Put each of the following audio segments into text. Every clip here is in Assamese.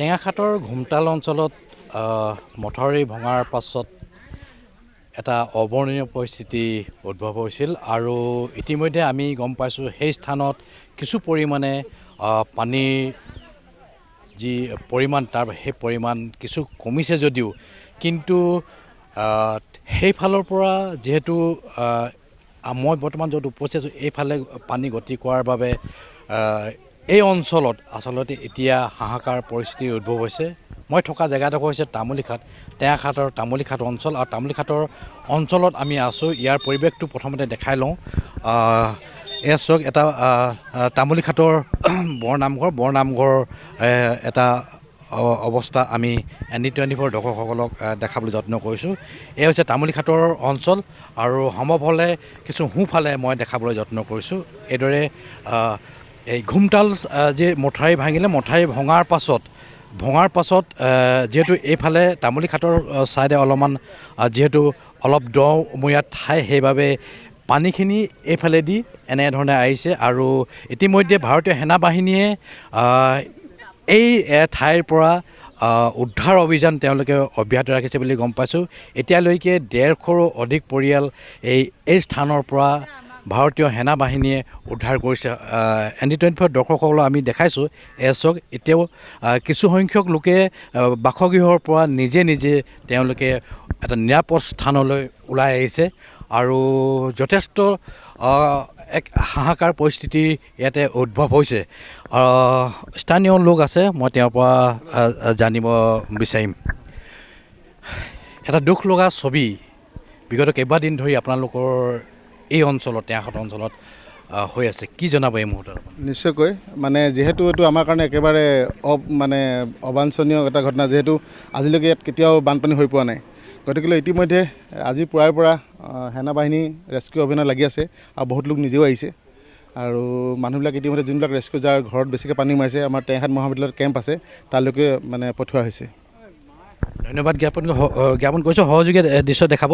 টেঙাখাটৰ ঘুমতাল অঞ্চলত মথাউৰি ভঙাৰ পাছত এটা অবৰ্ণনীয় পৰিস্থিতি উদ্ভৱ হৈছিল আৰু ইতিমধ্যে আমি গম পাইছোঁ সেই স্থানত কিছু পৰিমাণে পানীৰ যি পৰিমাণ তাৰ সেই পৰিমাণ কিছু কমিছে যদিও কিন্তু সেইফালৰ পৰা যেহেতু মই বৰ্তমান য'ত উপস্থিত আছোঁ এইফালে পানী গতি কৰাৰ বাবে এই অঞ্চলত আচলতে এতিয়া হাহাকাৰ পৰিস্থিতিৰ উদ্ভৱ হৈছে। মই থকা জেগাডোখৰ হৈছে তামুলীখাট, টেঙাখাটৰ তামুলীখাট অঞ্চল আৰু তামুলীখাটৰ অঞ্চলত আমি আছোঁ। ইয়াৰ পৰিৱেশটো প্ৰথমতে দেখাই লওঁ। এয়া চাওক, এটা তামুলীখাটৰ বৰনামঘৰ এটা অৱস্থা আমি ND24 দৰ্শকসকলক দেখাবলৈ যত্ন কৰিছোঁ। এয়া হৈছে তামুলীখাটৰ অঞ্চল আৰু সম্ভৱ হ'লে কিছু সোঁফালে মই দেখাবলৈ যত্ন কৰিছোঁ। এইদৰে এই ঘুমতাল যি মথাউৰি ভাঙিলে, মথাউৰি ভঙাৰ পাছত যিহেতু এইফালে তামুলীখাটৰ ছাইডে অলপমান যিহেতু অলপ দমূৰীয়া ঠাই, সেইবাবে পানীখিনি এইফালেদি এনেধৰণে আহিছে আৰু ইতিমধ্যে ভাৰতীয় সেনাবাহিনীয়ে এই ঠাইৰ পৰা উদ্ধাৰ অভিযান তেওঁলোকে অব্যাহত ৰাখিছে বুলি গম পাইছোঁ। এতিয়ালৈকে 150ৰো অধিক পৰিয়াল এই স্থানৰ পৰা ভাৰতীয় সেনাবাহিনীয়ে উদ্ধাৰ কৰিছে। ND24 দৰ্শকসকলক আমি দেখাইছোঁ। চাওক, এতিয়াও কিছু সংখ্যক লোকে বাসগৃহৰ পৰা নিজে তেওঁলোকে এটা নিৰাপদ স্থানলৈ ওলাই আহিছে আৰু যথেষ্ট এক হাহাকাৰ পৰিস্থিতি ইয়াতে উদ্ভৱ হৈছে। স্থানীয় লোক আছে, মই তেওঁৰ পৰা জানিব বিচাৰিম। এটা দুখ লগা ছবি বিগত কেইবাদিন ধৰি আপোনালোকৰ এই অঞ্চলত, টেঙাখাট অঞ্চলত হৈ আছে, কি জনাব এই মুহূৰ্তত? নিশ্চয়কৈ, মানে যিহেতু এইটো আমাৰ কাৰণে একেবাৰে অবাঞ্ছনীয় এটা ঘটনা, যিহেতু আজিলৈকে ইয়াত কেতিয়াও বানপানী হৈ পোৱা নাই। গতিকে ইতিমধ্যে আজি পুৱাৰ পৰা সেনাবাহিনী ৰেস্কিউ অভিযানত লাগি আছে আৰু বহুত লোক নিজেও আহিছে আৰু মানুহবিলাক ইতিমধ্যে যোনবিলাক ৰেস্কিউ যাৰ ঘৰত বেছিকৈ পানী সোমাইছে, আমাৰ টেঙাখাট মহাবিদ্যালয়ত কেম্প আছে, তালৈকে মানে পঠোৱা হৈছে। ধন্যবাদ জ্ঞাপন কৰিছোঁ। সহযোগী দৃশ্য দেখাব।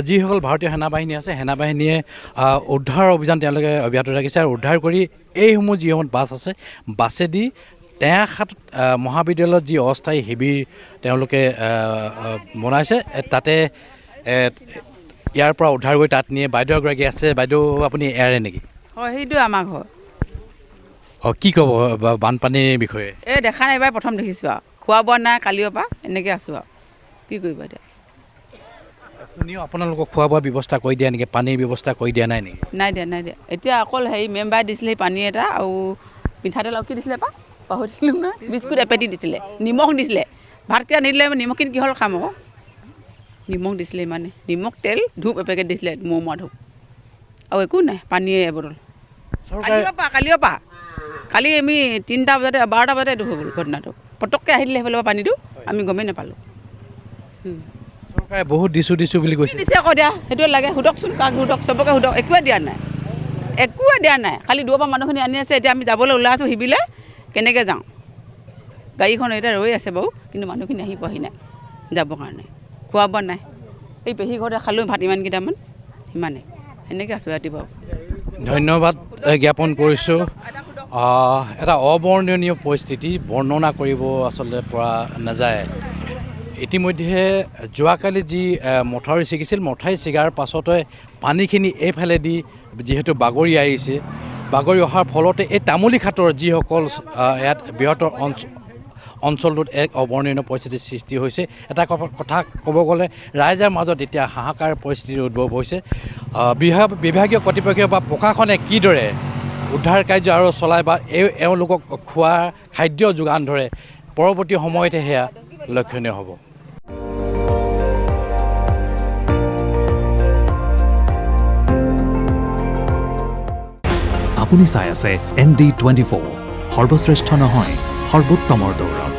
যিসকল ভাৰতীয় সেনাবাহিনী আছে, সেনাবাহিনীয়ে উদ্ধাৰ অভিযান তেওঁলোকে অব্যাহত ৰাখিছে আৰু উদ্ধাৰ কৰি এইসমূহ যিসমূহ বাছ আছে, বাছেদি টেঙাখাট মহাবিদ্যালয়ত যি অস্থায়ী শিবিৰ তেওঁলোকে বনাইছে, তাতে ইয়াৰ পৰা উদ্ধাৰ কৰি তাত নিয়ে। বাইদেউ এগৰাকী আছে। বাইদেউ, আপুনি এয়াৰে নেকি? হয়, সেইটো আমাৰ ঘৰ। কি ক'ব বানপানীৰ বিষয়ে? এই দেখা নাই, এইবাৰ প্ৰথম দেখিছোঁ আৰু খোৱা বোৱা নাই, কালিৰ পৰা এনেকৈ আছোঁ আৰু কি কৰিব এতিয়া। আপুনিও আপোনালোকক খোৱা বোৱা ব্যৱস্থা কৰি দিয়া নেকি? পানীৰ ব্যৱস্থা কৰি দিয়া নাই নেকি? নাই দিয়া। এতিয়া অকল মেম্বাৰে দিছিলে সেই পানী এটা আৰু মিঠাতেল আৰু কি দিছিলে পাহৰি থাকিলোঁ নহয়, বিস্কুট এপেটি দিছিলে, নিমখ দিছিলে। ভাতকেইটা নিদিলে, নিমখখিনি কিহৰ খাম আকৌ? নিমখ দিছিলে, ইমানে নিমখ, তেল, ধূপ এপেকেট দিছিলে, মৌমা ধূপ, আৰু একো নাই, পানীয়ে এবটল। কালিৰ পৰা কালি আমি 3টা বজাতে 12টা বজাতে এইটো হৈ গ'ল ঘটনাটো। পটককৈ আহি দিলে সেইফালৰ পৰা পানীটো, আমি গমেই নাপালোঁ। চৰকাৰে বহুত দিছোঁ বুলি কৈছে। দিছে আকৌ দিয়া, সেইটোৱে লাগে। সোধকচোন, কাক সোধক, চবকে সোধক, একোৱে দিয়া নাই। খালি দূৰৰ পৰা মানুহখিনি আনি আছে। এতিয়া আমি যাবলৈ ওলাই আছোঁ শিবিৰলৈ, কেনেকৈ যাওঁ? গাড়ীখন এতিয়া ৰৈ আছে বাৰু, কিন্তু মানুহখিনি আহি পোৱাহি নাই যাবৰ কাৰণে। খোৱা বোৱা নাই। এই পেহী ঘৰতে খালোঁ ভাত ইমানকেইটামান, সিমানে। সেনেকৈ আছোঁ ৰাতিপুৱা। ধন্যবাদ জ্ঞাপন কৰিছোঁ। এটা অবৰ্ণনীয় পৰিস্থিতি বৰ্ণনা কৰিব আচলতে পৰা নাযায়। ইতিমধ্যে যোৱাকালি যি মথাউৰি ছিগিছিল, মথাউৰি ছিগাৰ পাছতে পানীখিনি এইফালেদি যিহেতু বাগৰি আহিছে, বাগৰি অহাৰ ফলতে এই তামুলীখাটৰ যিসকল ইয়াত বৃহত্তৰ অঞ্চলটোত এক অবৰ্ণনীয় পৰিস্থিতিৰ সৃষ্টি হৈছে। এটা কথা ক'ব গ'লে ৰাইজৰ মাজত এতিয়া হাহাকাৰ পৰিস্থিতিৰ উদ্ভৱ হৈছে। বিভাগীয় কৰ্তৃপক্ষ বা প্ৰশাসনে কিদৰে উদ্ধাৰ কাৰ্য আৰু চলাই বা এওঁলোকক খোৱা খাদ্য যোগান ধৰে, পৰৱৰ্তী সময়তে সেয়া লক্ষণীয় হ'ব। আপুনি চাই আছে ND24, সৰ্বশ্ৰেষ্ঠ নহয়, সৰ্বোত্তমৰ দৌৰ।